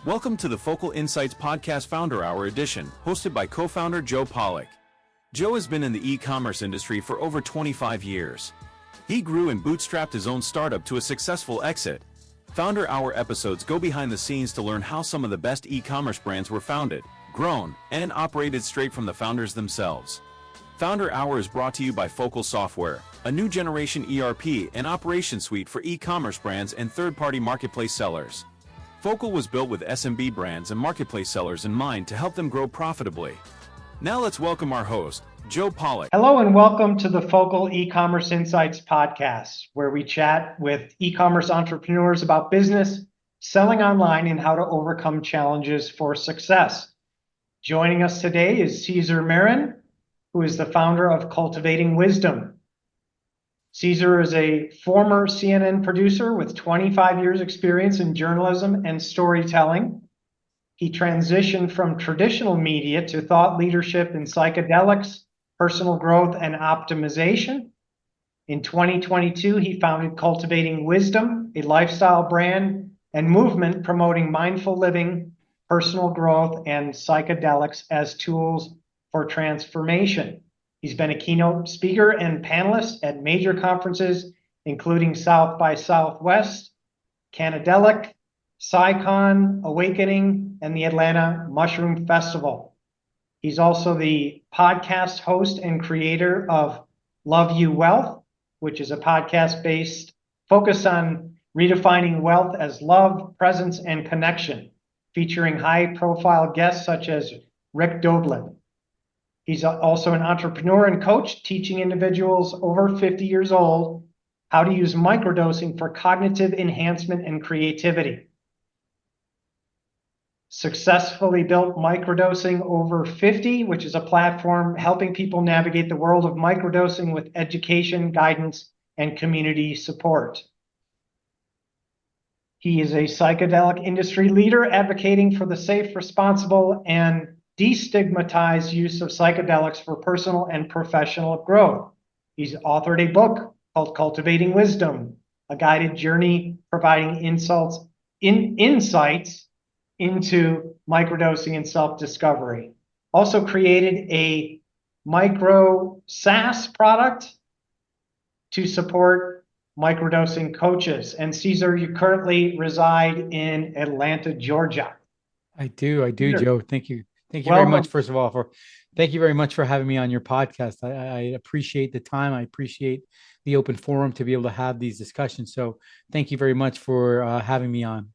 Welcome to the Focal Insights Podcast Founder Hour edition, hosted by co-founder Joe Pollock. Joe has been in the e-commerce industry for over 25 years. He grew and bootstrapped his own startup to a successful exit. Founder Hour episodes go behind the scenes to learn how some of the best e-commerce brands were founded, grown, and operated straight from the founders themselves. Founder Hour is brought to you by Focal Software, a new generation ERP and operation suite for e-commerce brands and third-party marketplace sellers. Focal was built with SMB brands and marketplace sellers in mind to help them grow profitably. Now let's welcome our host, Joe Pollock. Hello and welcome to the Focal eCommerce Insights podcast, where we chat with e-commerce entrepreneurs about business, selling online, and how to overcome challenges for success. Joining us today is Cesar Marin, who is the founder of Cultivating Wisdom. Cesar is a former CNN producer with 25 years experience in journalism and storytelling. He transitioned from traditional media to thought leadership in psychedelics, personal growth, and optimization. In 2022, he founded Cultivating Wisdom, a lifestyle brand and movement promoting mindful living, personal growth, and psychedelics as tools for transformation. He's been a keynote speaker and panelist at major conferences, including South by Southwest, Canadelic, PsyCon, Awakening, and the Atlanta Mushroom Festival. He's also the podcast host and creator of Love You Wealth, which is a podcast based focus on redefining wealth as love, presence, and connection, featuring high-profile guests such as Rick Doblin. He's also an entrepreneur and coach, teaching individuals over 50 years old how to use microdosing for cognitive enhancement and creativity. Successfully built Microdosing Over 50, which is a platform helping people navigate the world of microdosing with education, guidance, and community support. He is a psychedelic industry leader advocating for the safe, responsible, and destigmatized use of psychedelics for personal and professional growth. He's authored a book called Cultivating Wisdom, a guided journey providing insights into microdosing and self-discovery. Also created a micro SaaS product to support microdosing coaches. And Cesar, you currently reside in Atlanta, Georgia. I do, Joe. Thank you. Thank you Welcome. very much, first of all, thank you very much for having me on your podcast. I appreciate the time. I appreciate the open forum to be able to have these discussions. So thank you very much for having me on.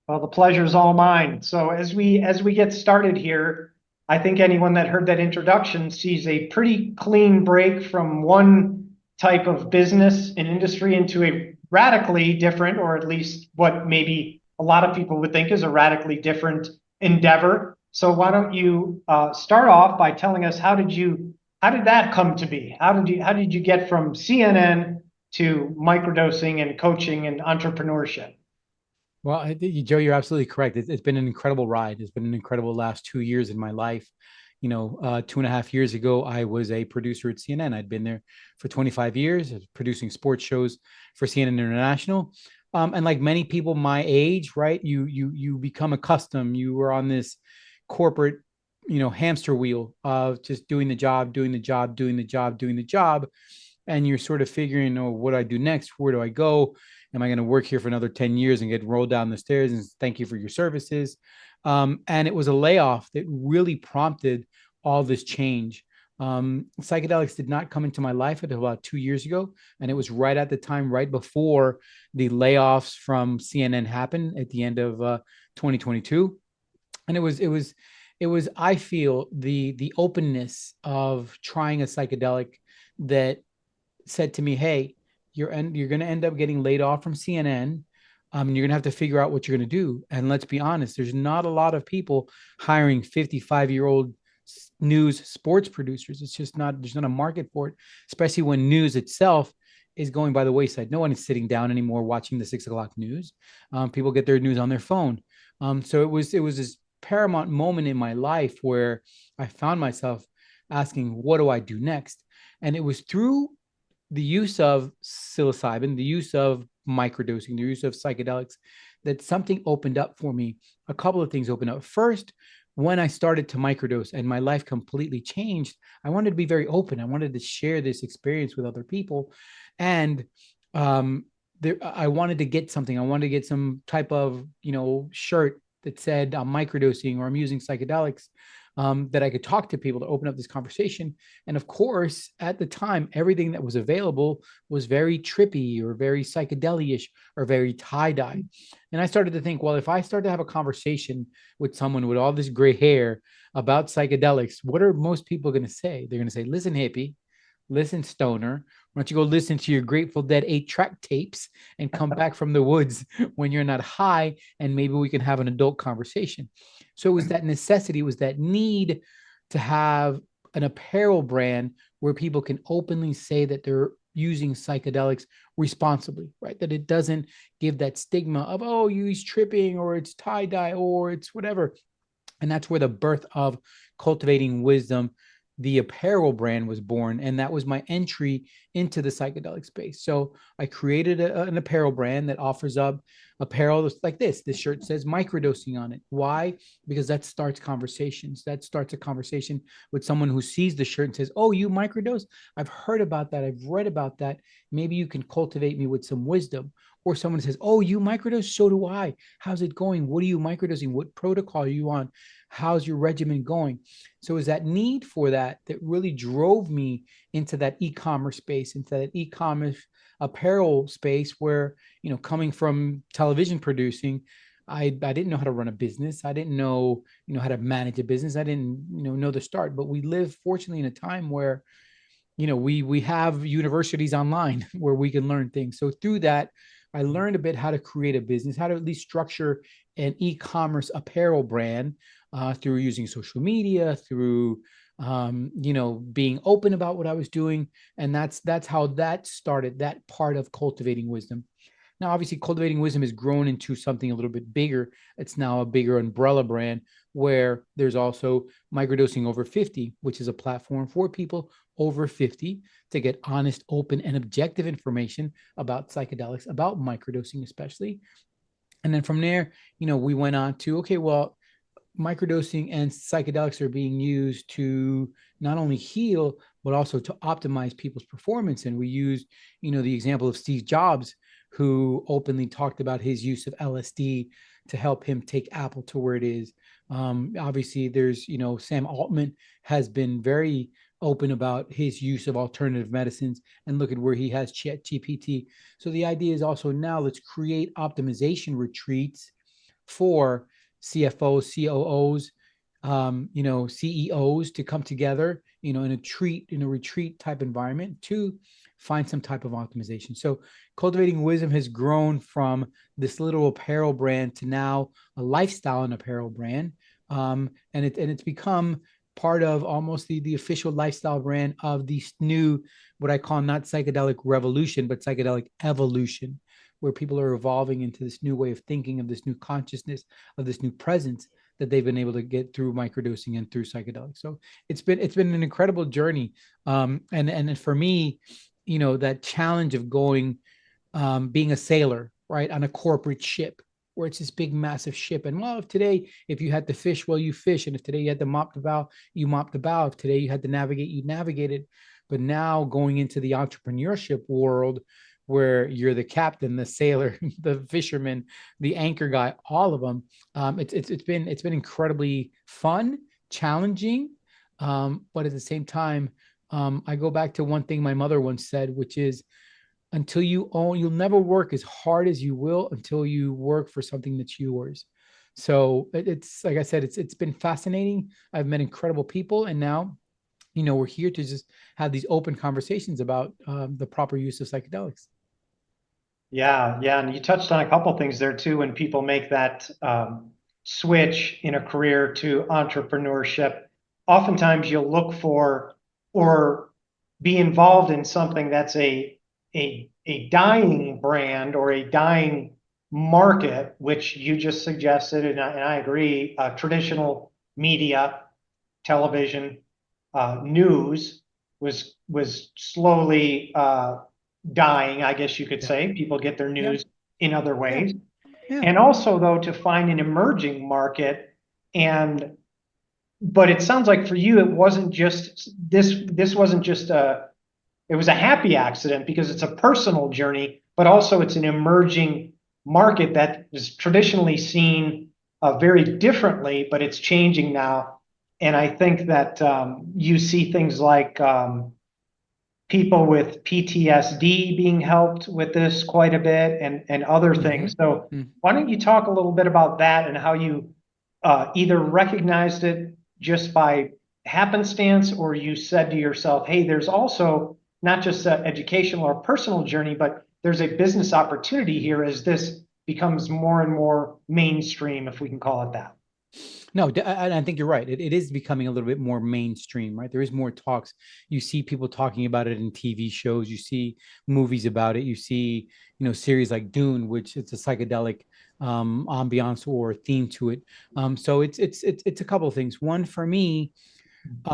Well, the pleasure is all mine. So as we get started here, I think anyone that heard that introduction sees a pretty clean break from one type of business and industry into a radically different, or at least what maybe a lot of people would think is a radically different endeavor. So why don't you start off by telling us how did that come to be? How did you get from CNN to microdosing and coaching and entrepreneurship? Well, Joe, you're absolutely correct. It's been an incredible ride. It's been an incredible last 2 years in my life. 2.5 years ago, I was a producer at CNN. I'd been there for 25 years, producing sports shows for CNN International. And like many people my age, right, you become accustomed. You were on this corporate, hamster wheel of just doing the job. And you're sort of figuring, what do I do next? Where do I go? Am I going to work here for another 10 years and get rolled down the stairs and thank you for your services? And it was a layoff that really prompted all this change. Psychedelics did not come into my life until about 2 years ago. And it was right at the time, right before the layoffs from CNN happened at the end of 2022. And it was, I feel, the openness of trying a psychedelic that said to me, hey, you're going to end up getting laid off from CNN. You're going to have to figure out what you're going to do. And let's be honest, there's not a lot of people hiring 55-year-old news sports producers. It's just there's not a market for it, especially when news itself is going by the wayside. No one is sitting down anymore watching the 6 o'clock news. People get their news on their phone. So it was this paramount moment in my life where I found myself asking, what do I do next? And it was through the use of psilocybin, the use of microdosing, the use of psychedelics that something opened up for me. A couple of things opened up. First, when I started to microdose and my life completely changed, I wanted to be very open. I wanted to share this experience with other people. And I wanted to get something. I wanted to get some type of, shirt that said I'm microdosing or I'm using psychedelics, that I could talk to people to open up this conversation. And of course, at the time, everything that was available was very trippy or very psychedelic-ish or very tie-dye. And I started to think, well, if I start to have a conversation with someone with all this gray hair about psychedelics, what are most people going to say? They're going to say, listen, hippie, listen, stoner, why don't you go listen to your Grateful Dead 8-track tapes and come back from the woods when you're not high, and maybe we can have an adult conversation. So it was that necessity, it was that need to have an apparel brand where people can openly say that they're using psychedelics responsibly, right? That it doesn't give that stigma of, oh, he's tripping, or it's tie-dye, or it's whatever. And that's where the birth of Cultivating Wisdom, the apparel brand, was born. And that was my entry into the psychedelic space. So I created an apparel brand that offers up apparel like this. This shirt says microdosing on it. Why? Because that starts conversations. That starts a conversation with someone who sees the shirt and says, oh, you microdose? I've heard about that. I've read about that. Maybe you can cultivate me with some wisdom. Or someone says, oh, you microdose? So do I. How's it going? What are you microdosing? What protocol are you on? How's your regimen going? So is that need for that really drove me into that e-commerce space, into that e-commerce apparel space where, coming from television producing, I didn't know how to run a business. I didn't know, how to manage a business. I didn't, know the start, but we live fortunately in a time where, we have universities online where we can learn things. So through that, I learned a bit how to create a business, how to at least structure an e-commerce apparel brand, through using social media, through being open about what I was doing. And that's how that started, that part of Cultivating Wisdom. Now, obviously, Cultivating Wisdom has grown into something a little bit bigger. It's now a bigger umbrella brand where there's also Microdosing Over 50, which is a platform for people over 50 to get honest, open, and objective information about psychedelics, about microdosing especially. And then from there, we went on to, okay, well, microdosing and psychedelics are being used to not only heal, but also to optimize people's performance. And we used, the example of Steve Jobs, who openly talked about his use of LSD to help him take Apple to where it is. Obviously, there's, Sam Altman has been very open about his use of alternative medicines, and look at where he has ChatGPT. So the idea is also now let's create optimization retreats for CFOs, COOs, CEOs to come together, in a retreat type environment to find some type of optimization. So Cultivating Wisdom has grown from this little apparel brand to now a lifestyle and apparel brand. And it's become part of almost the official lifestyle brand of the new, what I call not psychedelic revolution, but psychedelic evolution, where people are evolving into this new way of thinking, of this new consciousness, of this new presence that they've been able to get through microdosing and through psychedelics. So it's been an incredible journey. And for me, that challenge of going, being a sailor, right, on a corporate ship, where it's this big, massive ship. And well, if you had to fish, well, you fish. And if today you had to mop the bow, you mop the bow. If today you had to navigate, you navigated. But now going into the entrepreneurship world, where you're the captain, the sailor, the fisherman, the anchor guy, all of them. It's been incredibly fun, challenging, but at the same time, I go back to one thing my mother once said, which is, you'll never work as hard as you will until you work for something that's yours. So it's like I said, it's been fascinating. I've met incredible people, and now, we're here to just have these open conversations about the proper use of psychedelics. Yeah, yeah, and you touched on a couple things there too. When people make that switch in a career to entrepreneurship, oftentimes you'll look for or be involved in something that's a dying brand or a dying market, which you just suggested, and I agree. Traditional media, television, news was slowly dying, I guess you could say. People get their news in other ways. Yeah. And also, though, to find an emerging market. But it sounds like for you, it wasn't just this wasn't just it was a happy accident because it's a personal journey, but also it's an emerging market that is traditionally seen very differently, but it's changing now. And I think that you see things like people with PTSD being helped with this quite a bit, and other things. So Mm-hmm. why don't you talk a little bit about that and how you either recognized it just by happenstance, or you said to yourself, hey, there's also not just an educational or personal journey, but there's a business opportunity here as this becomes more and more mainstream, if we can call it that. No, I think you're right. It is becoming a little bit more mainstream, right? There is more talks. You see people talking about it in TV shows. You see movies about it. You see, series like Dune, which it's a psychedelic ambiance or theme to it. So it's a couple of things. One, for me,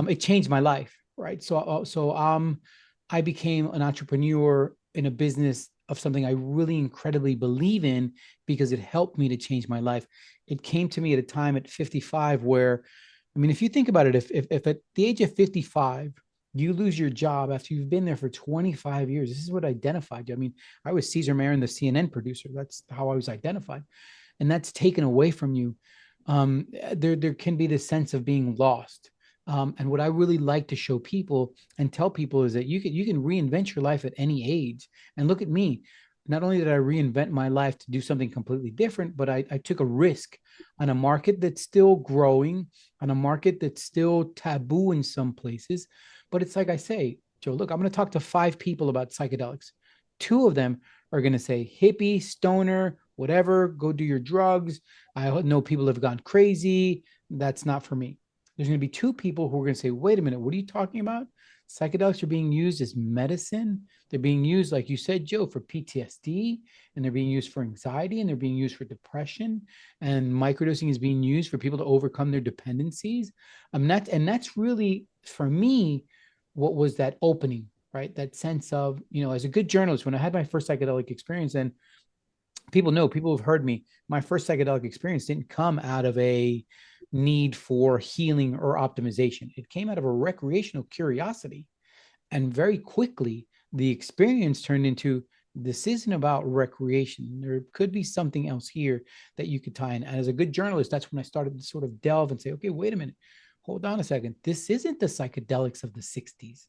it changed my life, right? So I became an entrepreneur in a business of something I really incredibly believe in because it helped me to change my life. It came to me at a time at 55 where, I mean, if you think about it, if at the age of 55 you lose your job after you've been there for 25 years, this is what identified you. I mean, I was Cesar Marin, the CNN producer. That's how I was identified, and that's taken away from you. There can be this sense of being lost. And what I really like to show people and tell people is that you can reinvent your life at any age. And look at me. Not only did I reinvent my life to do something completely different, but I took a risk on a market that's still growing, on a market that's still taboo in some places. But it's like I say, Joe, look, I'm going to talk to 5 people about psychedelics. 2 of them are going to say hippie, stoner, whatever, go do your drugs. I know people have gone crazy. That's not for me. There's going to be 2 people who are going to say, wait a minute, what are you talking about? Psychedelics are being used as medicine. They're being used, like you said, Joe, for PTSD, and they're being used for anxiety, and they're being used for depression. And microdosing is being used for people to overcome their dependencies. That's really, for me, what was that opening, right? That sense of, as a good journalist, when I had my first psychedelic experience, and people have heard me, my first psychedelic experience didn't come out of a need for healing or optimization. It came out of a recreational curiosity. And very quickly, the experience turned into, this isn't about recreation. There could be something else here that you could tie in. And as a good journalist, that's when I started to sort of delve and say, okay, wait a minute, hold on a second. This isn't the psychedelics of the 60s.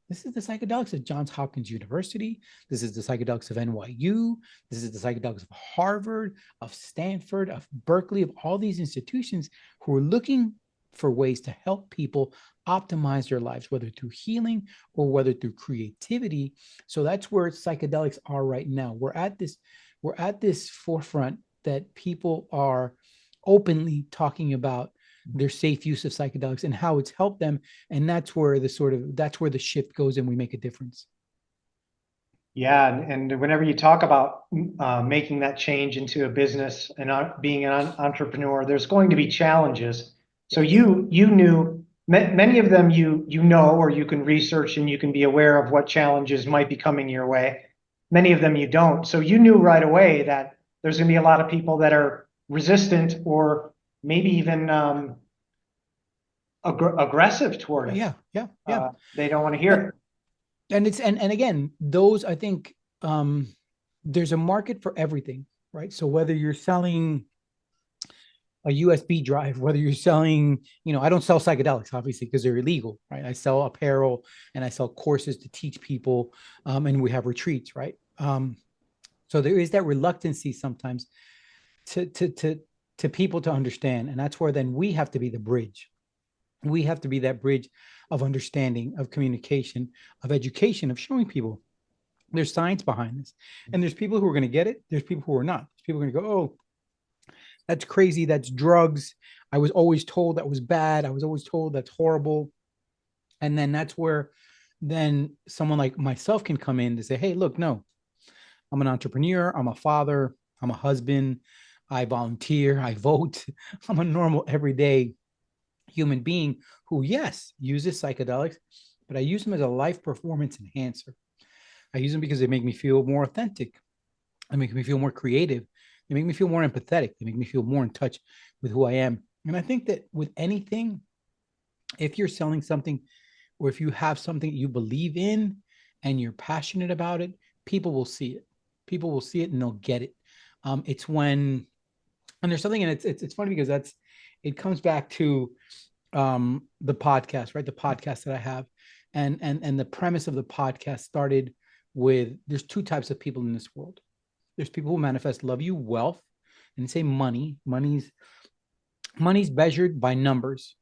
This is the psychedelics of Johns Hopkins University. This is the psychedelics of NYU. This is the psychedelics of Harvard, of Stanford, of Berkeley, of all these institutions who are looking for ways to help people optimize their lives, whether through healing or whether through creativity. So that's where psychedelics are right now. We're at this forefront that people are openly talking about their safe use of psychedelics and how it's helped them. And that's where the shift goes and we make a difference. Yeah, and whenever you talk about making that change into a business and being an entrepreneur, there's going to be challenges. So Yes. you knew many of them, or you can research and you can be aware of what challenges might be coming your way. Many of them you don't. So you knew right away that there's going to be a lot of people that are resistant or maybe even aggressive toward it. Yeah. They don't want to hear it. And again, those, I think, there's a market for everything, right? So whether you're selling a USB drive, whether you're selling, I don't sell psychedelics, obviously, because they're illegal, right? I sell apparel and I sell courses to teach people, and we have retreats, right? So there is that reluctancy sometimes to people to understand, and that's where then we have to be the bridge. We have to be that bridge of understanding, of communication, of education, of showing people there's science behind this. And there's people who are going to get it. There's people who are not. There's people are going to go, oh, that's crazy. That's drugs. I was always told that was bad. I was always told that's horrible. And then that's where then someone like myself can come in to say, hey, look, no, I'm an entrepreneur. I'm a father. I'm a husband. I volunteer. I vote. I'm a normal, everyday human being who, yes, uses psychedelics, but I use them as a life performance enhancer. I use them because they make me feel more authentic. They make me feel more creative. They make me feel more empathetic. They make me feel more in touch with who I am. And I think that with anything, if you're selling something or if you have something you believe in and you're passionate about it, people will see it. People will see it and they'll get it. It's when, and there's something, and it's funny because it comes back to the podcast, right? The podcast that I have, and the premise of the podcast started with, there's two types of people in this world. There's people who manifest love you, wealth, and say money. Money's measured by numbers.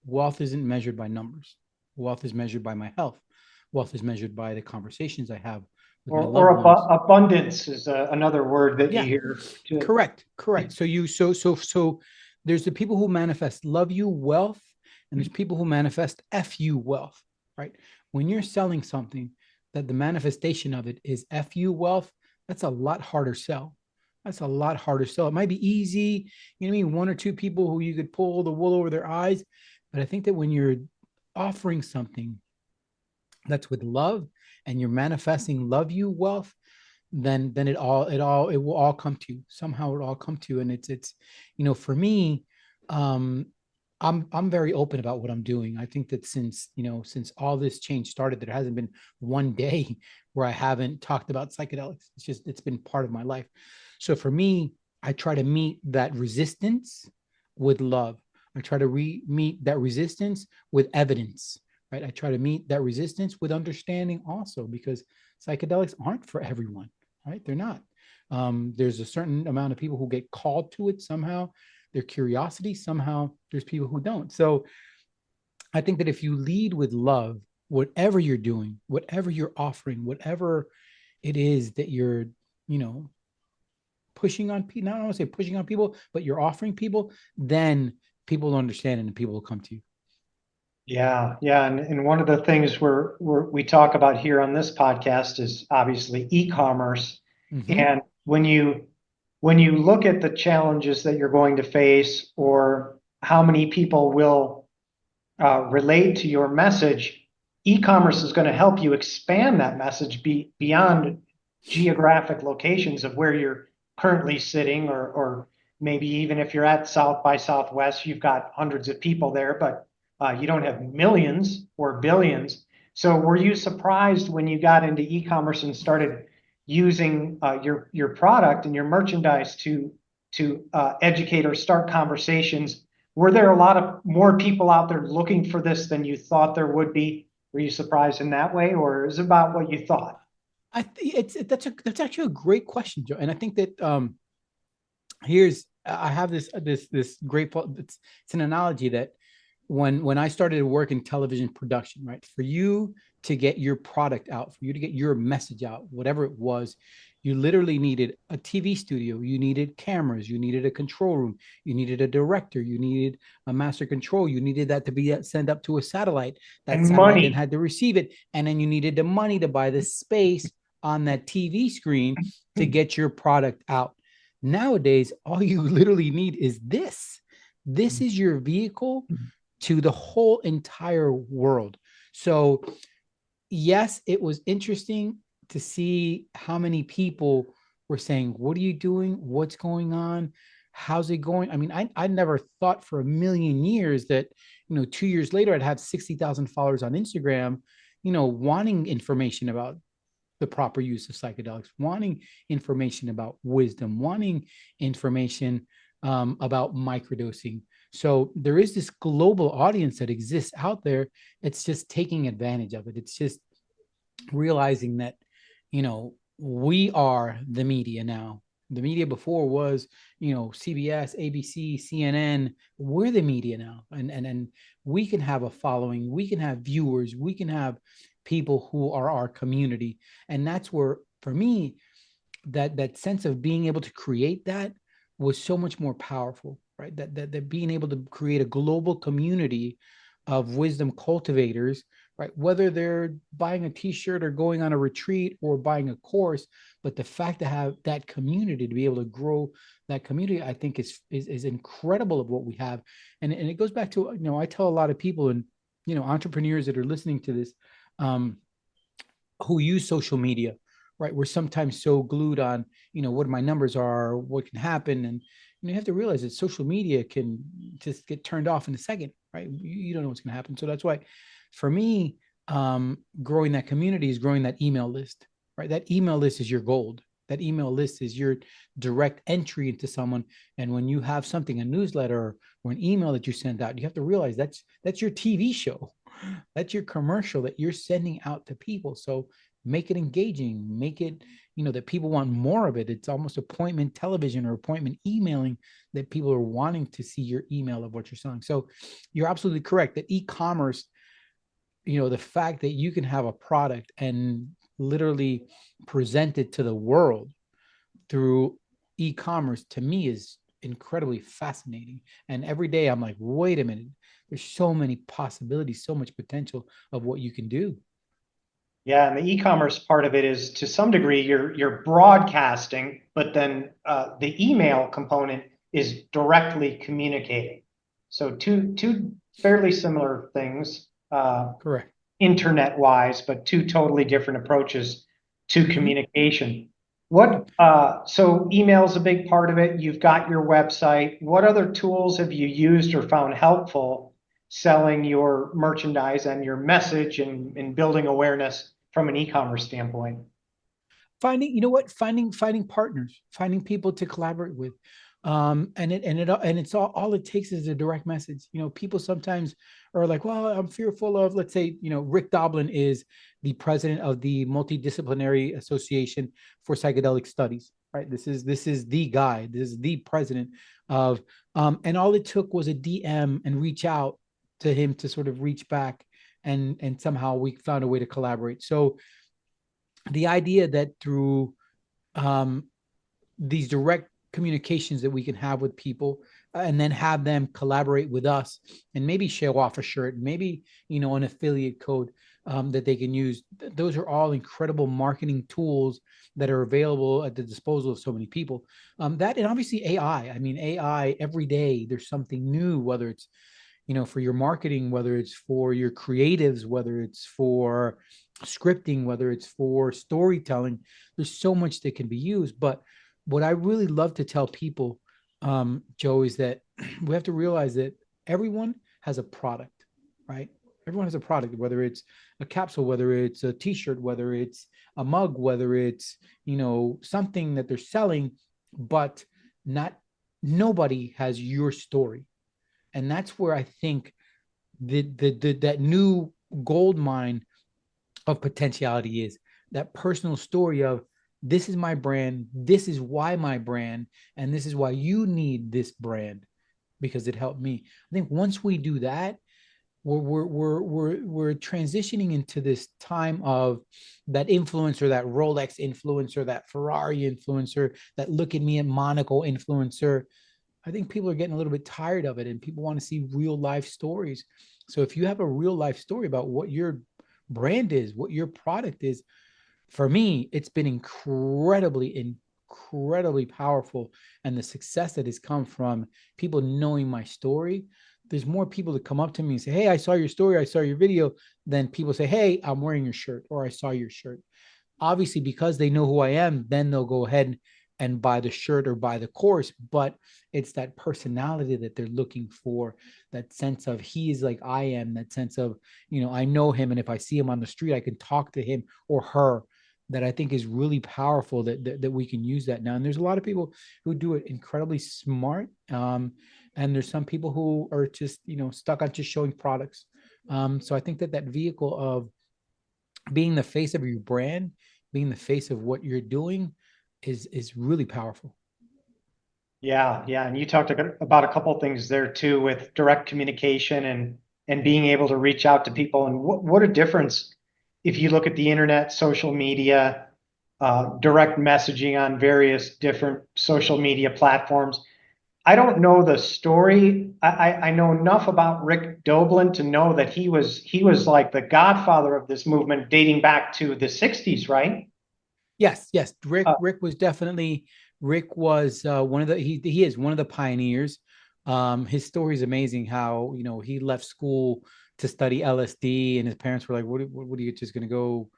Wealth isn't measured by numbers. Wealth is measured by my health. Wealth is measured by the conversations I have with my loved ones. Abundance is another word that you hear too. Correct. So there's the people who manifest love you, wealth, and there's people who manifest FU wealth, right? When you're selling something that the manifestation of it is FU wealth, that's a lot harder sell. That's a lot harder sell. It might be easy, you know what I mean? One or two people who you could pull the wool over their eyes. But I think that when you're offering something that's with love and you're manifesting love you wealth, then it will all come to you. Somehow it all come to you. And it's, you know, for me, I'm very open about what I'm doing. I think that since all this change started, there hasn't been one day where I haven't talked about psychedelics. It's been part of my life. So for me, I try to meet that resistance with love. I try to meet that resistance with evidence, right? I try to meet that resistance with understanding also, because psychedelics aren't for everyone, right? They're not. There's a certain amount of people who get called to it somehow. Their curiosity, somehow there's people who don't. So I think that if you lead with love, whatever you're doing, whatever you're offering, whatever it is that you're, pushing on people, not want to say pushing on people, but you're offering people, then people will understand and people will come to you. Yeah. And one of the things we talk about here on this podcast is obviously e-commerce. Mm-hmm. And when you look at the challenges that you're going to face, or how many people will relate to your message, e-commerce is going to help you expand that message beyond geographic locations of where you're currently sitting, or maybe even if you're at South by Southwest, you've got hundreds of people there, but you don't have millions or billions. So were you surprised when you got into e-commerce and started using your product and your merchandise to educate or start conversations? Were there a lot of more people out there looking for this than you thought there would be? Were you surprised in that way, or is it about what you thought? That's actually a great question, Joe. And I think that I have this great, it's an analogy that when I started to work in television production, right, for you to get your product out, for you to get your message out, whatever it was, you literally needed a TV studio, you needed cameras, you needed a control room, you needed a director, you needed a master control, you needed that to be sent up to a satellite, that and satellite money. then had to receive it, and then you needed the money to buy the space on that TV screen to get your product out. Nowadays, all you literally need is this. This is your vehicle to the whole entire world. So yes, it was interesting to see how many people were saying, what are you doing? What's going on? How's it going? I mean, I never thought for a million years that, 2 years later, I'd have 60,000 followers on Instagram, wanting information about the proper use of psychedelics, wanting information about wisdom, wanting information about microdosing. So there is this global audience that exists out there. It's just taking advantage of it. It's just realizing that, we are the media now. The media before was, CBS, ABC, CNN. We're the media now. And we can have a following. We can have viewers. We can have people who are our community. And that's where, for me, that sense of being able to create that was so much more powerful, right? That being able to create a global community of wisdom cultivators, right? Whether they're buying a t-shirt or going on a retreat or buying a course, but the fact to have that community, to be able to grow that community, I think is incredible of what we have. And it goes back to, I tell a lot of people and, entrepreneurs that are listening to this, who use social media, right? We're sometimes so glued on, what my numbers are, what can happen. And you have to realize that social media can just get turned off in a second, right? You don't know what's going to happen. So that's why for me, growing that community is growing that email list, right? That email list is your gold. That email list is your direct entry into someone. And when you have something, a newsletter or an email that you send out, you have to realize that's your TV show. That's your commercial that you're sending out to people. So make it engaging, make it, that people want more of it. It's almost appointment television or appointment emailing that people are wanting to see your email of what you're selling. So you're absolutely correct that e-commerce, the fact that you can have a product and literally present it to the world through e-commerce, to me, is incredibly fascinating. And every day I'm like, wait a minute, there's so many possibilities, so much potential of what you can do. Yeah, and the e-commerce part of it is to some degree you're broadcasting, but then the email component is directly communicating. So two fairly similar things, Correct. internet-wise, but two totally different approaches to Mm-hmm. communication. So email's a big part of it. You've got your website. What other tools have you used or found helpful selling your merchandise and your message and building awareness from an e-commerce standpoint? Finding partners, finding people to collaborate with. It's all it takes is a direct message. People sometimes are like, well, I'm fearful of, let's say, Rick Doblin is the president of the Multidisciplinary Association for Psychedelic Studies, right? This is the guy, this is the president of, and all it took was a DM and reach out to him to sort of reach back, and somehow we found a way to collaborate. So the idea that through these direct communications that we can have with people, and then have them collaborate with us and maybe show off a shirt, maybe, an affiliate code that they can use. Those are all incredible marketing tools that are available at the disposal of so many people. That, and obviously AI. I mean, AI, every day there's something new, whether it's, for your marketing, whether it's for your creatives, whether it's for scripting, whether it's for storytelling. There's so much that can be used. But what I really love to tell people, Joe, is that we have to realize that everyone has a product, right? Everyone has a product, whether it's a capsule, whether it's a t-shirt, whether it's a mug, whether it's, something that they're selling, but nobody has your story. And that's where I think that new gold mine of potentiality is, that personal story of, this is my brand, this is why my brand, and this is why you need this brand, because it helped me. I think once we do that, we're transitioning into this time of that influencer, that Rolex influencer, that Ferrari influencer, that look at me at Monaco influencer. I think people are getting a little bit tired of it, and people want to see real life stories. So if you have a real life story about what your brand is, what your product is, for me, it's been incredibly powerful. And the success that has come from people knowing my story, there's more people that come up to me and say, hey, I saw your story, I saw your video, than people say, hey, I'm wearing your shirt, or I saw your shirt. Obviously, because they know who I am, then they'll go ahead and buy the shirt or buy the course. But it's that personality that they're looking for, that sense of, he is like I am, that sense of, I know him, and if I see him on the street, I can talk to him or her. That I think is really powerful, that we can use that now. And there's a lot of people who do it incredibly smart. And there's some people who are just, stuck on just showing products. So I think that vehicle of being the face of your brand, being the face of what you're doing, is really powerful. Yeah, and you talked about a couple of things there too, with direct communication and being able to reach out to people. And what a difference if you look at the internet, social media, direct messaging on various different social media platforms. I don't know the story. I know enough about Rick Doblin to know that he was like the godfather of this movement, dating back to the 60s, right? Yes. Rick was definitely, one of the, he is one of the pioneers. His story is amazing, how, he left school to study LSD, and his parents were like, what are you just going to go,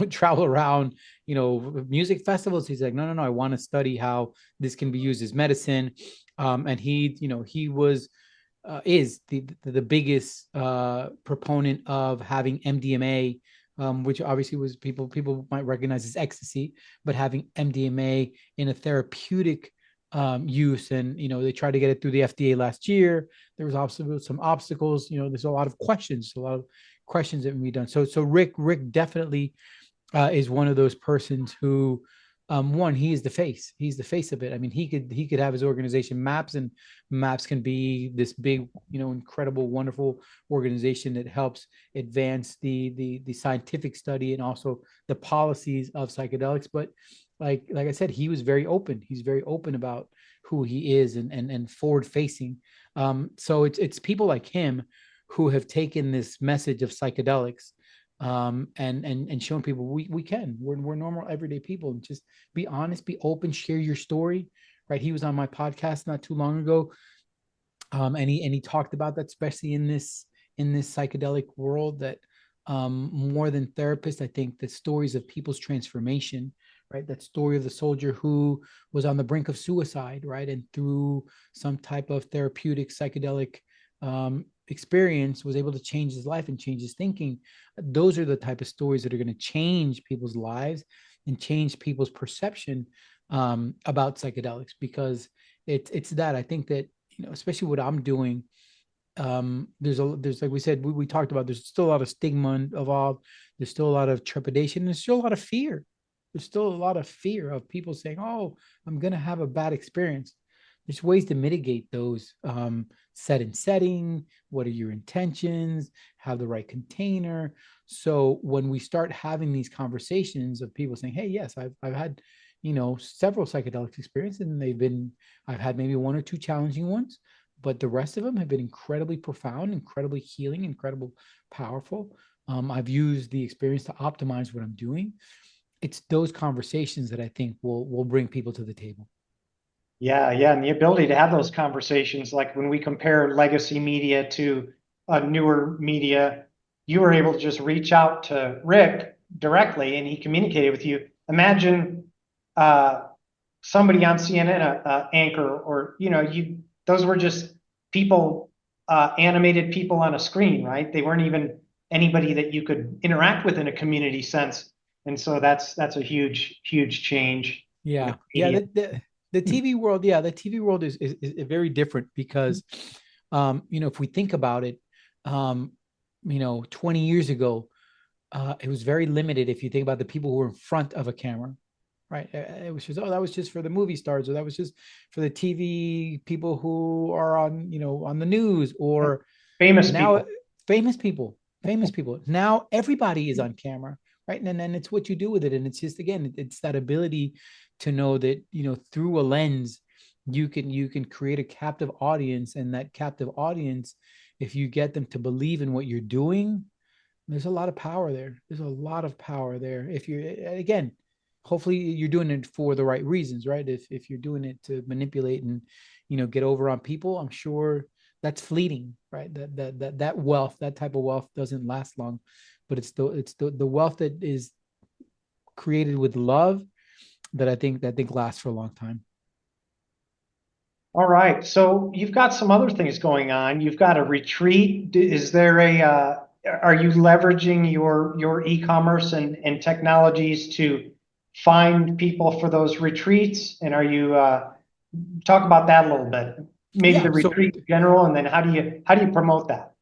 travel around, music festivals. He's like, no, I want to study how this can be used as medicine. And he was is the biggest proponent of having MDMA, which obviously was people might recognize as ecstasy, but having MDMA in a therapeutic use. And they tried to get it through the FDA last year. There was also some obstacles. There's a lot of questions, that can be done. So Rick definitely is one of those persons who, one, he is the face. He's the face of it. I mean, he could have his organization Maps, and Maps can be this big, incredible, wonderful organization that helps advance the scientific study and also the policies of psychedelics. But like I said, he was very open. He's very open about who he is and forward facing. So it's people like him who have taken this message of psychedelics, and showing people we're normal everyday people, and just be honest, be open, share your story. Right, he was on my podcast not too long ago, and he talked about that, especially in this psychedelic world, that more than therapists, I think the stories of people's transformation, right, that story of the soldier who was on the brink of suicide, right, and through some type of therapeutic psychedelic experience was able to change his life and change his thinking. Those are the type of stories that are going to change people's lives and change people's perception about psychedelics, because it's that, I think that, especially what I'm doing, there's like we said, we talked about, there's still a lot of stigma involved. There's still a lot of trepidation. There's still a lot of fear. There's still a lot of fear of people saying, oh, I'm going to have a bad experience. There's ways to mitigate those. Set and setting, what are your intentions, have the right container. So when we start having these conversations of people saying, hey, yes, I've had several psychedelic experiences, and I've had maybe one or two challenging ones, but the rest of them have been incredibly profound, incredibly healing, incredible powerful. I've used the experience to optimize what I'm doing. It's those conversations that I think will bring people to the table. Yeah, yeah, and the ability to have those conversations, like when we compare legacy media to newer media, you were able to just reach out to Rick directly, and he communicated with you. Imagine uh, somebody on CNN, anchor, or those were just people, animated people on a screen, right? They weren't even anybody that you could interact with in a community sense, and so that's a huge change with Yeah, media. the TV world, yeah, the TV world is very different, because if we think about it, 20 years ago, it was very limited. If you think about the people who were in front of a camera, right, it was just, oh, that was just for the movie stars, or that was just for the TV people who are on the news, or Famous now people. famous people now everybody is on camera, right, and then it's what you do with it. And it's just, again, it's that ability to know that through a lens you can create a captive audience, and that captive audience, if you get them to believe in what you're doing, there's a lot of power there. There's a lot of power there. If you're, again, hopefully you're doing it for the right reasons, right? If you're doing it to manipulate and get over on people, I'm sure that's fleeting, right? That wealth, that type of wealth doesn't last long. But it's the wealth that is created with love that I think lasts for a long time. All right. So you've got some other things going on. You've got a retreat. Is there are you leveraging your e-commerce and technologies to find people for those retreats? And are you talk about that a little bit? Maybe Yeah. the retreat in general, and then how do you promote that?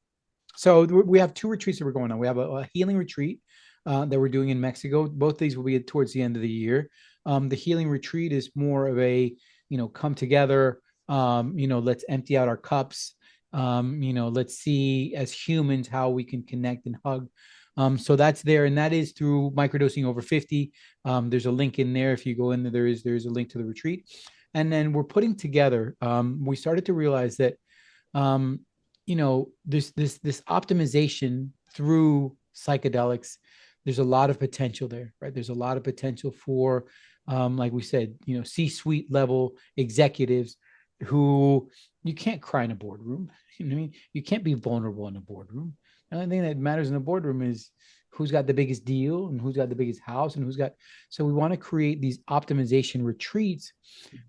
So we have two retreats that we're going on. We have a healing retreat that we're doing in Mexico. Both these will be towards the end of the year. The healing retreat is more of a, come together, let's empty out our cups. Let's see as humans how we can connect and hug. So that's there, and that is through Microdosing Over 50. There's a link in there. If you go in there, there's a link to the retreat. And then we're putting together, we started to realize that um, this optimization through psychedelics, there's a lot of potential there, right? There's a lot of potential for, like we said, C-suite level executives who, you can't cry in a boardroom. You know what I mean? You can't be vulnerable in a boardroom. The only thing that matters in a boardroom is who's got the biggest deal and who's got the biggest house and so we want to create these optimization retreats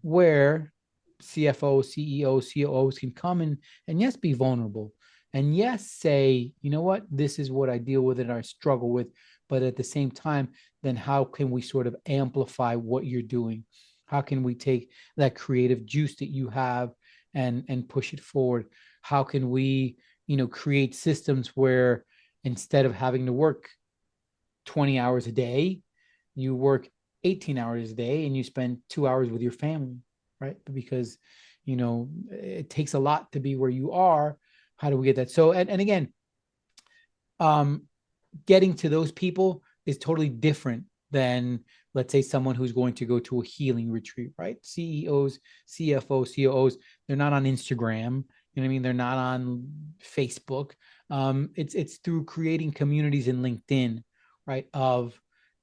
where CFOs, CEOs, COOs can come and yes, be vulnerable. And yes, say, you know what, this is what I deal with and I struggle with. But at the same time, then how can we sort of amplify what you're doing? How can we take that creative juice that you have and push it forward? How can we, create systems where instead of having to work 20 hours a day, you work 18 hours a day and you spend 2 hours with your family, right? Because, it takes a lot to be where you are. How do we get that? So, and again, getting to those people is totally different than, let's say, someone who's going to go to a healing retreat, right? CEOs, CFOs, COOs, they're not on Instagram. You know what I mean? They're not on Facebook. It's through creating communities in LinkedIn, right, of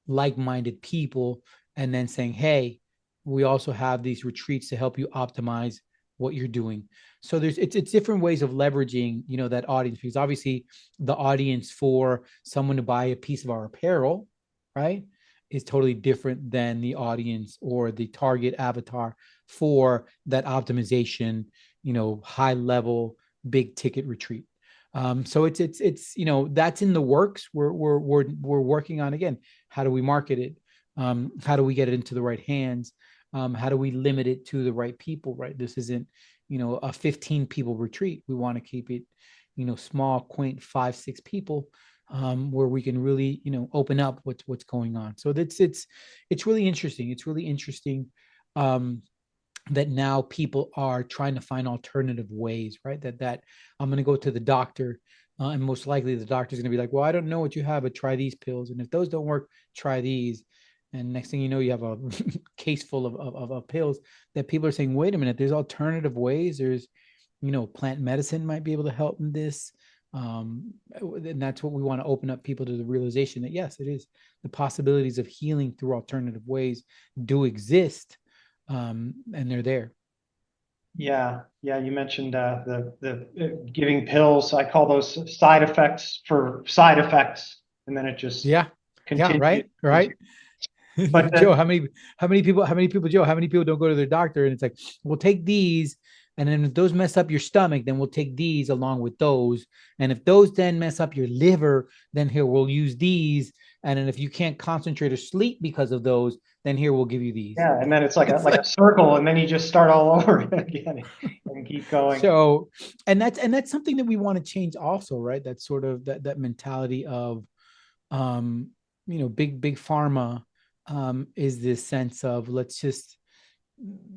like-minded people, and then saying, hey, we also have these retreats to help you optimize what you're doing. So it's different ways of leveraging, that audience, because obviously the audience for someone to buy a piece of our apparel, right, is totally different than the audience or the target avatar for that optimization, high level, big ticket retreat. So it's that's in the works. We're working on, again, how do we market it? How do we get it into the right hands? How do we limit it to the right people, right? This isn't, a 15 people retreat. We want to keep it, small, quaint, 5, 6 people, where we can really, open up what's going on. So it's really interesting. It's really interesting, that now people are trying to find alternative ways, right? That I'm going to go to the doctor, and most likely the doctor's going to be like, well, I don't know what you have, but try these pills. And if those don't work, try these. And next thing you know, you have a case full of pills that people are saying, wait a minute, there's alternative ways. There's, plant medicine might be able to help in this. And that's what we want to open up people to, the realization that, yes, it is, the possibilities of healing through alternative ways do exist. And they're there. Yeah. You mentioned the giving pills. I call those side effects for side effects, and then it just continues. Right. But Joe, how many people, Joe, how many people don't go to their doctor and it's like, we'll take these, and then if those mess up your stomach, then we'll take these along with those. And if those then mess up your liver, then here we'll use these. And then if you can't concentrate or sleep because of those, then here we'll give you these. Yeah, and then it's like a circle, and then you just start all over again and keep going. So, and that's something that we want to change also, right? That's sort of that mentality of, big pharma, is this sense of,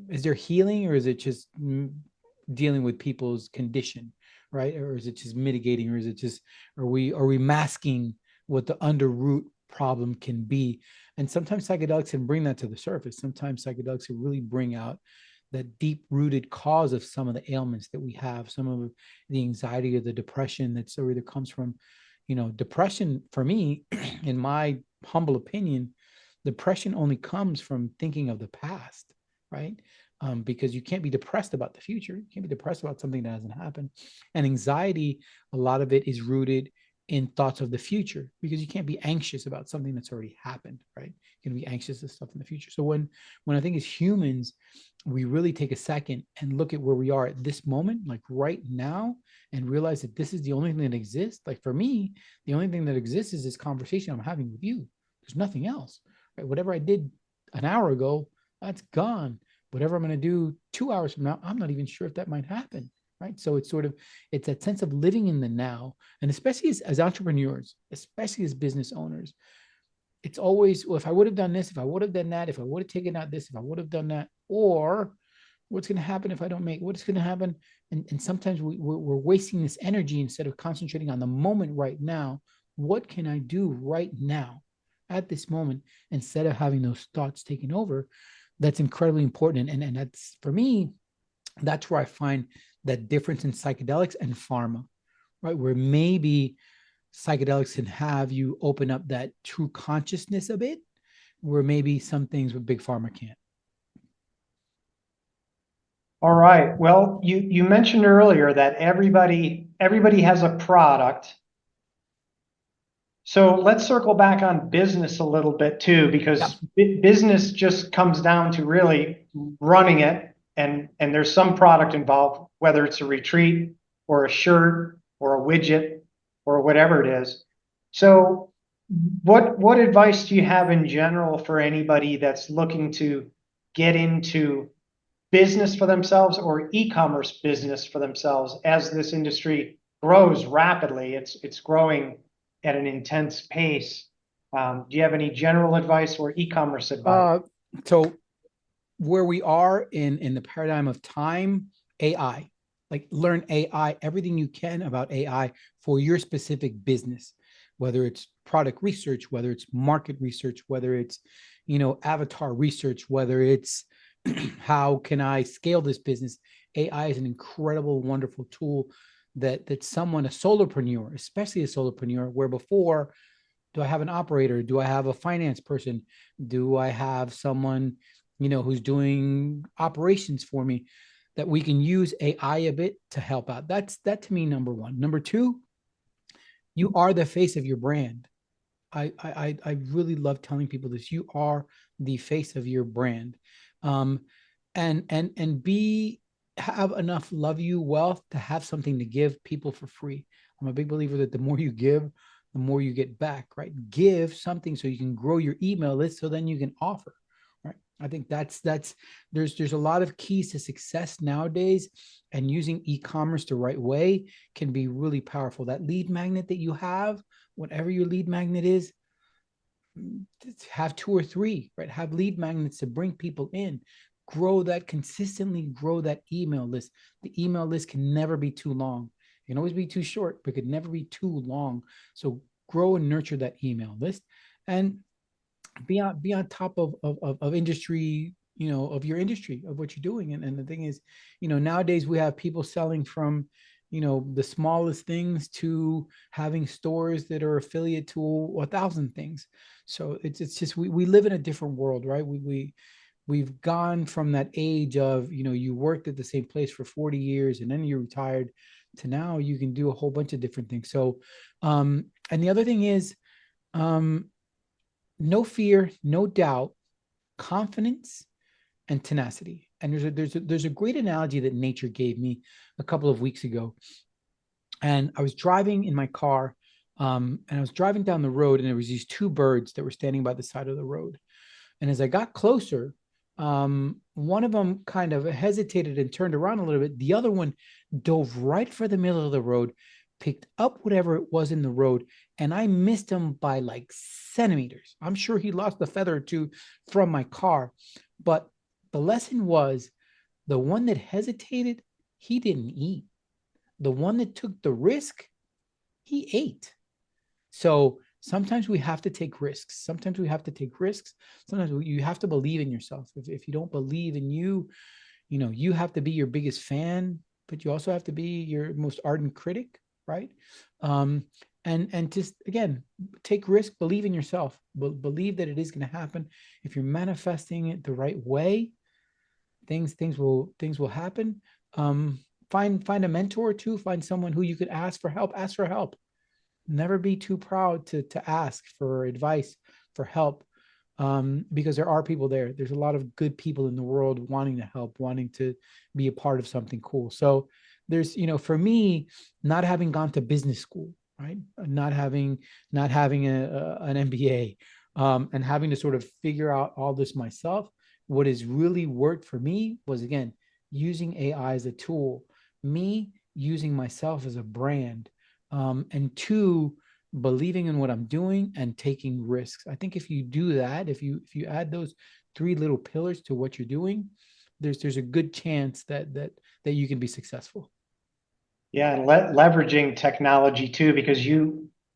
is there healing, or is it just dealing with people's condition, right? Or is it just mitigating, or is it just, are we masking what the underroot problem can be? And sometimes psychedelics can bring that to the surface. Sometimes psychedelics can really bring out that deep rooted cause of some of the ailments that we have, some of the anxiety or the depression that so either comes from, depression. For me, in my humble opinion, depression only comes from thinking of the past, right? Because you can't be depressed about the future. You can't be depressed about something that hasn't happened. And anxiety, a lot of it is rooted in thoughts of the future, because you can't be anxious about something that's already happened, right? You can be anxious of stuff in the future. So when I think as humans, we really take a second and look at where we are at this moment, like right now, and realize that this is the only thing that exists. Like for me, the only thing that exists is this conversation I'm having with you. There's nothing else, right? Whatever I did an hour ago, that's gone. Whatever I'm going to do 2 hours from now, I'm not even sure if that might happen. Right. So it's that sense of living in the now. And especially as entrepreneurs, especially as business owners, it's always, well, if I would have done this, if I would have done that, if I would have taken out this, if I would have done that, or what's going to happen if I don't make, what's going to happen? And sometimes we're wasting this energy instead of concentrating on the moment right now. What can I do right now at this moment, instead of having those thoughts taking over? That's incredibly important. And that's, for me, that's where I find that difference in psychedelics and pharma, right? Where maybe psychedelics can have you open up that true consciousness a bit, where maybe some things with big pharma can't. All right. Well, you mentioned earlier that everybody has a product. So let's circle back on business a little bit too, Yeah. because business just comes down to really running it, and there's some product involved, whether it's a retreat or a shirt or a widget or whatever it is. So what advice do you have in general for anybody that's looking to get into business for themselves or e-commerce business for themselves as this industry grows rapidly? It's growing at an intense pace. Do you have any general advice or e-commerce advice? So where we are in the paradigm of time, AI, like learn AI, everything you can about AI for your specific business, whether it's product research, whether it's market research, whether it's, avatar research, whether it's how can I scale this business. AI is an incredible, wonderful tool that someone, a solopreneur, especially a solopreneur, where before, do I have an operator? Do I have a finance person? Do I have someone, who's doing operations for me, that we can use AI a bit to help out? That to me, number one. Number two, you are the face of your brand. I really love telling people this. You are the face of your brand. Um, and be have enough love you wealth to have something to give people for free. I'm a big believer that the more you give, the more you get back, right? Give something so you can grow your email list so then you can offer, right? I think that's there's a lot of keys to success nowadays, and using e-commerce the right way can be really powerful. That lead magnet that you have, whatever your lead magnet is, have two or three, right? Have lead magnets to bring people in. Grow that consistently, grow that email list. The email list can never be too long. It can always be too short, but it could never be too long. So grow and nurture that email list, and be on top of industry, of your industry, of what you're doing. And the thing is, nowadays we have people selling from, the smallest things to having stores that are affiliate to 1,000 things. So it's just we live in a different world, right? We've gone from that age of, you worked at the same place for 40 years and then you retired, to now you can do a whole bunch of different things. So and the other thing is, no fear, no doubt, confidence, and tenacity. And there's a great analogy that nature gave me a couple of weeks ago. And I was driving in my car, and I was driving down the road, and there was these two birds that were standing by the side of the road. And as I got closer, one of them kind of hesitated and turned around a little bit. The other one dove right for the middle of the road, picked up whatever it was in the road, and I missed him by like centimeters. I'm sure he lost a feather or two from my car. But the lesson was, the one that hesitated, he didn't eat. The one that took the risk, he ate. So sometimes we have to take risks. Sometimes we have to take risks. Sometimes you have to believe in yourself. If you don't believe in you, you have to be your biggest fan, but you also have to be your most ardent critic, right? And just, again, take risk, believe in yourself, believe that it is going to happen. If you're manifesting it the right way, things will happen. Find a mentor too. Find someone who you could ask for help. Ask for help. Never be too proud to ask for advice, for help, because there are people there. There's a lot of good people in the world wanting to help, wanting to be a part of something cool. So there's, for me, not having gone to business school, right? Not having an MBA, and having to sort of figure out all this myself. What has really worked for me was, again, using AI as a tool, me using myself as a brand, and two, believing in what I'm doing and taking risks. I think if you do that, if you add those three little pillars to what you're doing, there's a good chance that you can be successful. Yeah, and leveraging technology too, because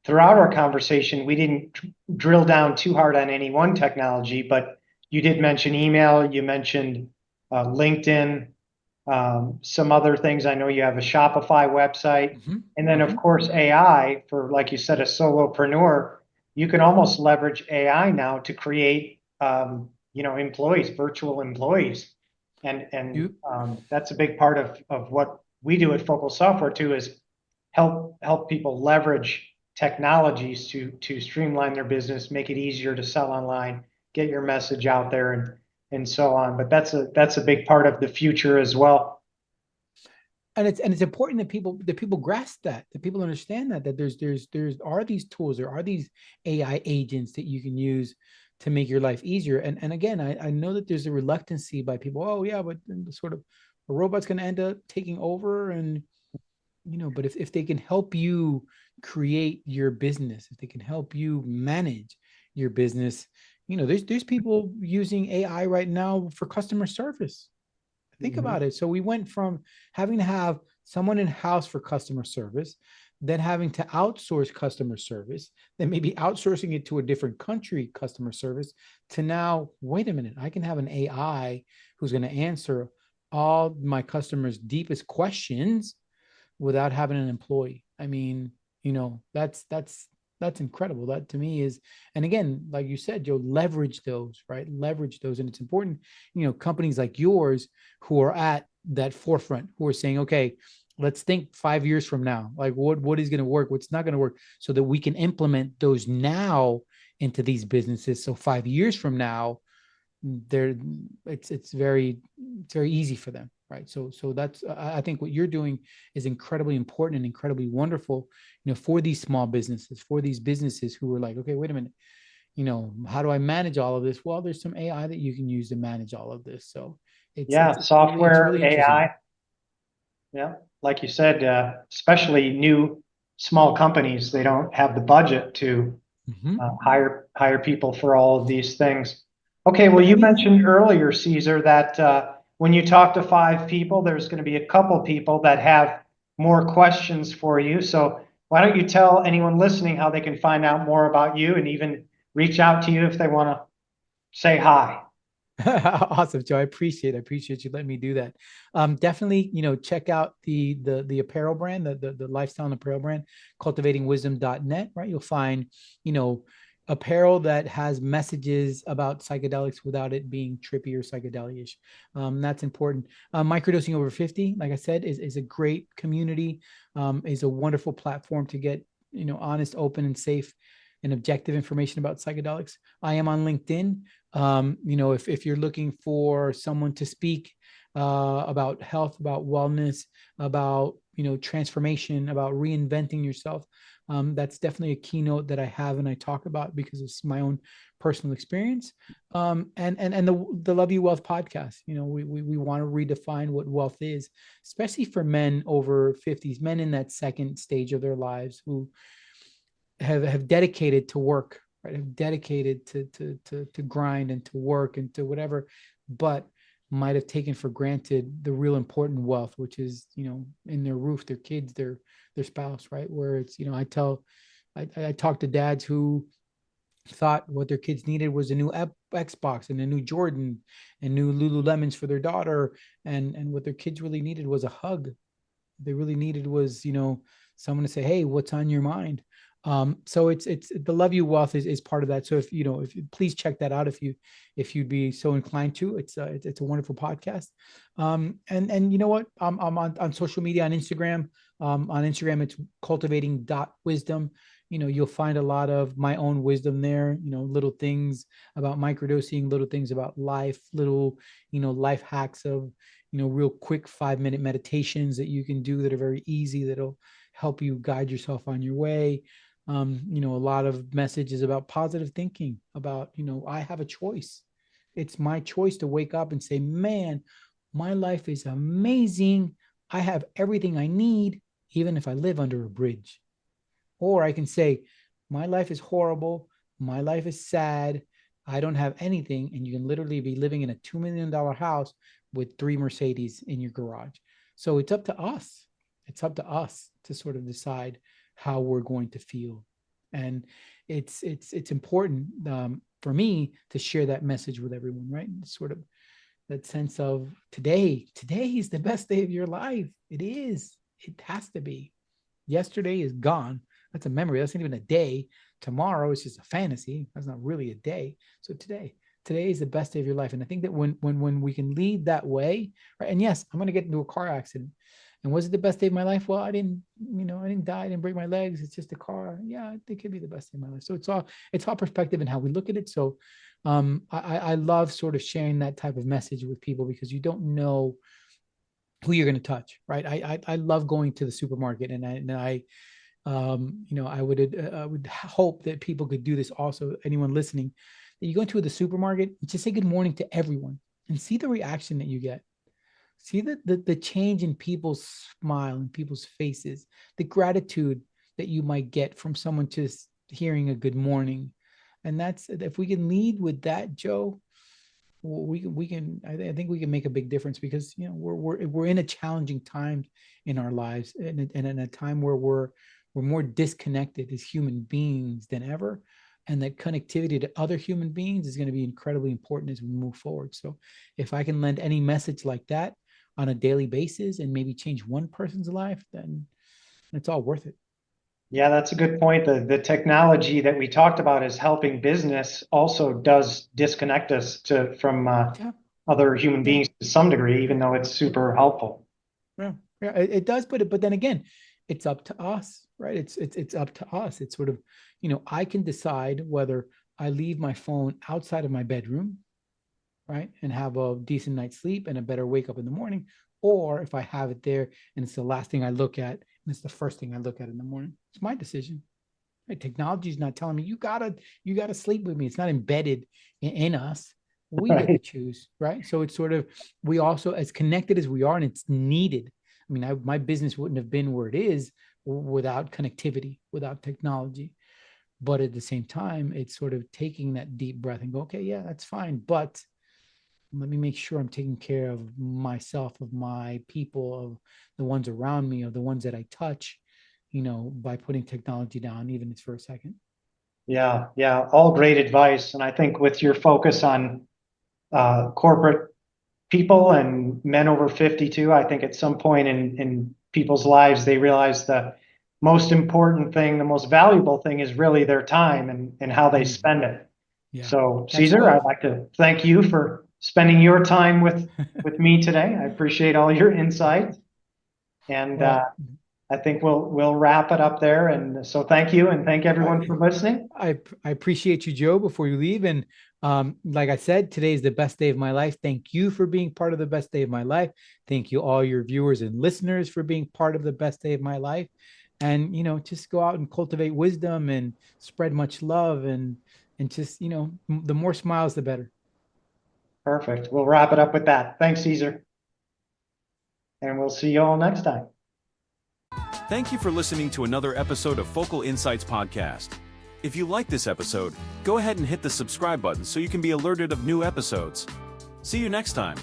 throughout our conversation, we didn't drill down too hard on any one technology, but you did mention email, you mentioned LinkedIn, some other things. I know you have a Shopify website. Mm-hmm. And then, of course, AI for, like you said, a solopreneur. You can almost leverage AI now to create, employees, virtual employees. And that's a big part of what we do at Focal Software too, is help people leverage technologies to streamline their business, make it easier to sell online, get your message out there, and so on. But that's a big part of the future as well. And it's important that people grasp that people understand that there's are these tools, there are these AI agents that you can use to make your life easier. And again, I know that there's a reluctancy by people. Oh yeah, but sort of a robot's going to end up taking over, and but if they can help you create your business, if they can help you manage your business, there's people using AI right now for customer service. Think about it. So we went from having to have someone in-house for customer service, then having to outsource customer service, then maybe outsourcing it to a different country customer service, to now, wait a minute, I can have an AI who's going to answer all my customers' deepest questions without having an employee. I mean, that's incredible. That to me is, and again, like you said, Joe, leverage those, right? Leverage those. And it's important, companies like yours who are at that forefront, who are saying, okay, let's think 5 years from now, like what is going to work, what's not going to work, so that we can implement those now into these businesses. So 5 years from now, it's very easy for them, right? So that's, I think what you're doing is incredibly important and incredibly wonderful, for these small businesses, for these businesses who are like, okay, wait a minute, how do I manage all of this? Well, there's some AI that you can use to manage all of this. So software, it's really interesting. AI. Yeah, like you said, especially new small companies, they don't have the budget to hire people for all of these things. Okay, well, you mentioned earlier, Cesar, that when you talk to 5 people, there's going to be a couple people that have more questions for you. So why don't you tell anyone listening how they can find out more about you and even reach out to you if they want to say hi? Awesome, Joe. I appreciate you letting me do that. Definitely, check out the apparel brand, the lifestyle and apparel brand, cultivatingwisdom.net, right? You'll find, apparel that has messages about psychedelics without it being trippy or psychedelic-ish. That's important. Microdosing Over 50, like I said, is a great community, is a wonderful platform to get, honest, open, and safe and objective information about psychedelics. I am on LinkedIn. If you're looking for someone to speak about health, about wellness, about transformation, about reinventing yourself, that's definitely a keynote that I have and I talk about because it's my own personal experience. And the Love You Wealth podcast. We want to redefine what wealth is, especially for men over 50s, men in that second stage of their lives who have dedicated to work, right? Have dedicated to grind and to work and to whatever, but might have taken for granted the real important wealth, which is, in their roof, their kids, their spouse, right? Where it's, I talk to dads who thought what their kids needed was a new Xbox and a new Jordan and new Lululemons for their daughter. And what their kids really needed was a hug. They really needed was, someone to say, hey, what's on your mind? So it's the Love You Wealth is part of that. So if you please check that out if you'd be so inclined to. It's a wonderful podcast. And you know what? I'm on social media, on Instagram. On Instagram, it's cultivating.wisdom. You'll find a lot of my own wisdom there, little things about microdosing, little things about life, little, life hacks of, real quick 5-minute meditations that you can do that are very easy, that'll help you guide yourself on your way. A lot of messages about positive thinking, about, I have a choice. It's my choice to wake up and say, man, my life is amazing. I have everything I need, even if I live under a bridge. Or I can say, my life is horrible. My life is sad. I don't have anything. And you can literally be living in a $2 million house with 3 Mercedes in your garage. So it's up to us. It's up to us to sort of decide how we're going to feel. And it's important for me to share that message with everyone, right? Sort of that sense of today is the best day of your life. It is. It has to be. Yesterday is gone. That's a memory. That's not even a day. Tomorrow is just a fantasy. That's not really a day. So today is the best day of your life. And I think that when we can lead that way, right? And yes, I'm going to get into a car accident. And was it the best day of my life? Well, I didn't die, I didn't break my legs. It's just a car. Yeah, it could be the best day of my life. So it's all perspective and how we look at it. So I love sort of sharing that type of message with people, because you don't know who you're going to touch, right? I love going to the supermarket, and I I would hope that people could do this also. Anyone listening, that you go into the supermarket, just say good morning to everyone and see the reaction that you get. See the change in people's smile and people's faces, the gratitude that you might get from someone just hearing a good morning. And that's, if we can lead with that, Joe, we can, I think we can make a big difference, because, we're in a challenging time in our lives, and in a time where we're more disconnected as human beings than ever. And that connectivity to other human beings is going to be incredibly important as we move forward. So if I can lend any message like that on a daily basis and maybe change one person's life, then it's all worth it. Yeah, that's a good point. The technology that we talked about is helping business also does disconnect us from other human beings to some degree, even though it's super helpful. Yeah, it does. But then again, it's up to us, right? It's up to us. It's sort of, I can decide whether I leave my phone outside of my bedroom, right, and have a decent night's sleep and a better wake up in the morning, or if I have it there and it's the last thing I look at, and it's the first thing I look at in the morning. It's my decision. Right? Technology is not telling me you gotta sleep with me. It's not embedded in us. We get to choose, right? So it's sort of, we also, as connected as we are, and it's needed. I mean, my business wouldn't have been where it is without connectivity, without technology. But at the same time, it's sort of taking that deep breath and go, okay, yeah, that's fine, but let me make sure I'm taking care of myself, of my people, of the ones around me, of the ones that I touch, by putting technology down, even if it's for a second. Yeah, all great advice. And I think with your focus on corporate people and men over 52, I think at some point in people's lives, they realize the most important thing, the most valuable thing is really their time and how they spend it. Yeah. So Cesar, I'd like to thank you for spending your time with me today. I appreciate all your insights. And I think we'll wrap it up there. And so thank you, and thank everyone for listening. I appreciate you, Joe, before you leave. And like I said, today is the best day of my life. Thank you for being part of the best day of my life. Thank you, all your viewers and listeners, for being part of the best day of my life. And, just go out and cultivate wisdom and spread much love, and just, the more smiles, the better. Perfect. We'll wrap it up with that. Thanks, Cesar. And we'll see you all next time. Thank you for listening to another episode of Focal Insights Podcast. If you like this episode, go ahead and hit the subscribe button so you can be alerted of new episodes. See you next time.